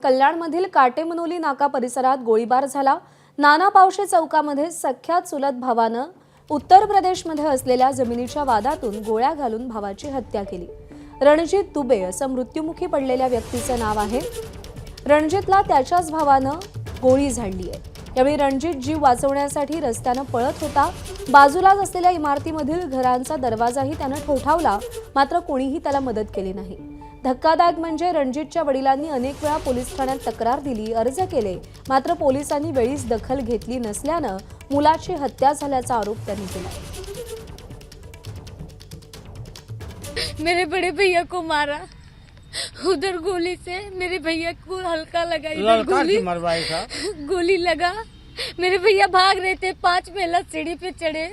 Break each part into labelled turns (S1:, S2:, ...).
S1: कल्याणमधील काटेमनोली नाका परिसरात गोळीबार झाला। नाना पावशे चौकामध्ये सख्या चुलत भावानं उत्तर प्रदेशमध्ये असलेल्या जमिनीच्या वादातून गोळ्या घालून भावाची हत्या केली। रणजित दुबे असं मृत्युमुखी पडलेल्या व्यक्तीचं नाव आहे। रणजितला त्याच्याच भावानं गोळी झाडली आहे। यावेळी रणजित जीव वाचवण्यासाठी रस्त्यानं पळत होता। बाजूलाच असलेल्या इमारतीमधील घरांचा दरवाजाही त्यानं ठोठावला, मात्र कोणीही त्याला मदत केली नाही। धक्कादायक म्हणजे रणजितच्या वडिलांनी अनेक वेळा पोलीस ठाण्यात तक्रार दिली, अर्ज केले, मात्र पोलिसांनी वेळीच दखल घेतली नसल्यानं मुलाची हत्या झाल्याचा आरोप त्यांनी केला।
S2: मेरे बड़े भैया को मारा, उधर गोली से मेरे भैया को हल्का लगा, इधर गोली लगा। मेरे भैया भाग रहे थे, 5 महिला सीढ़ी पे चढ़े,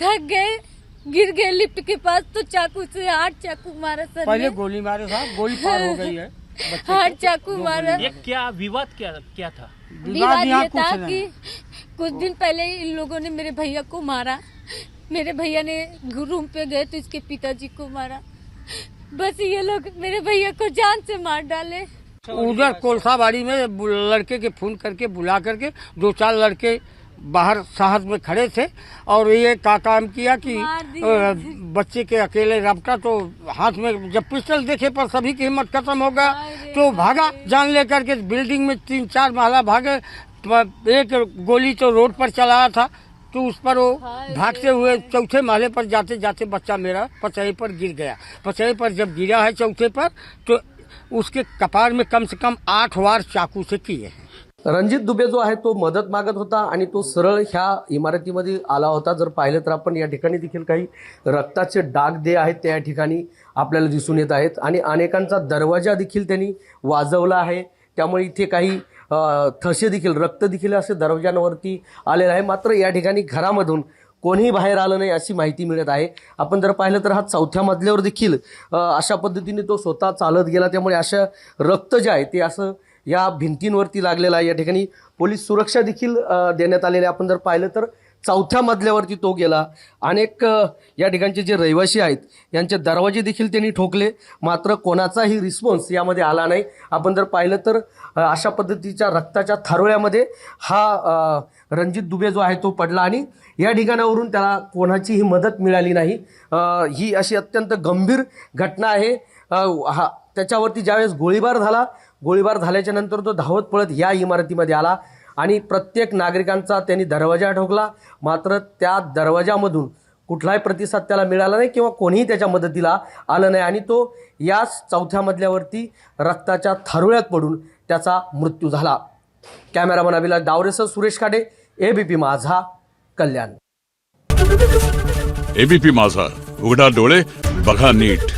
S2: थक गए, गिर गए लिफ्ट के पास, तो चाकू से 8 चाकू मारा सर।
S3: पहले गोली मारे था, गोली पार हो गई है।
S2: 8 चाकू मारा।
S4: ये क्या विवाद क्या था?
S2: विवाद ये था कि कुछ दिन पहले इन लोगों ने मेरे भैया को मारा। मेरे भैया ने रूम पे गए तो इसके पिताजी को मारा। बस ये लोग मेरे भैया को जान से मार डाले।
S3: उधर कोलसाबाड़ी में लड़के के फोन करके बुला करके 2-4 लड़के बाहर साहस में खड़े थे और ये काम किया कि बच्चे के अकेले रपटा, तो हाथ में जब पिस्टल देखे पर सभी की हिम्मत खत्म हो गया, तो भागा जान लेकर के। बिल्डिंग में 3-4 महला भागे, एक गोली तो रोड पर चलाया था, तो उस पर वो भागते हुए चौथे महले पर जाते जाते बच्चा मेरा पचई पर गिर गया। पचई पर जब गिरा है चौथे पर, तो उसके कपार में कम से कम 8 वार चाकू से किए हैं।
S5: रणजित दुबे जो आहे तो मदत मागत होता आणि तो सरळ ह्या इमारतीमध्ये आला होता। जर पाहिलं तर आपण या ठिकाणी देखील काही रक्ताचे डाग जे आहेत त्या ठिकाणी आपल्याला दिसून येत आहेत आणि अनेकांचा दरवाजा देखील त्यांनी वाजवला आहे। त्यामुळे इथे काही ठसे देखील, रक्त देखील असे दरवाजांवरती आलेलं आहे। मात्र या ठिकाणी घरामधून कोणीही बाहेर आलं नाही अशी माहिती मिळत आहे। आपण जर पाहिलं तर हा 4थ्या मजल्यावर देखील अशा पद्धतीने तो स्वतः चालत गेला, त्यामुळे असं रक्त जे आहे ते असं या भिंतींवरती लागलेला आहे। या ठिकाणी पोलीस सुरक्षा देखील देण्यात आलेली आहे। आपण जर पाहिलं तर 4थ्या मजल्यावरती तो गेला। अनेक या ठिकाणचे जे रहिवासी आहेत यांचे दरवाजे देखील त्यांनी ठोकले, मात्र कोणाचाही रिस्पॉन्स यामध्ये आला नाही। आपण जर पाहिलं तर अशा पद्धतीच्या रक्ताच्या थारोळ्यामध्ये हा रणजित दुबे जो आहे तो पडला आणि या ठिकाणावरून त्याला कोणाचीही मदत मिळाली नाही। ही अशी अत्यंत गंभीर घटना आहे। त्याच्यावरती ज्यावेळेस गोळीबार झाल्याच्या नंतर तो धावत पळत या इमारतीमध्ये आला आणि प्रत्येक नागरिकांचा त्यांनी दरवाजा ठोकला, मात्र त्या दरवाजामधून कुठलाही प्रतिसाद त्याला मिळाला नाही किंवा कोणीही त्याच्या मदतीला आलं नाही आणि तो याच 4थ्या मजल्यावरती रक्ताच्या थारोळ्यात पडून त्याचा मृत्यू झाला। कॅमेरामन अभिलाष डावरेसह सुरेश खाडे, एबीपी माझा, कल्याण।
S6: एबीपी माझा, उघडा डोळे बघा नीट।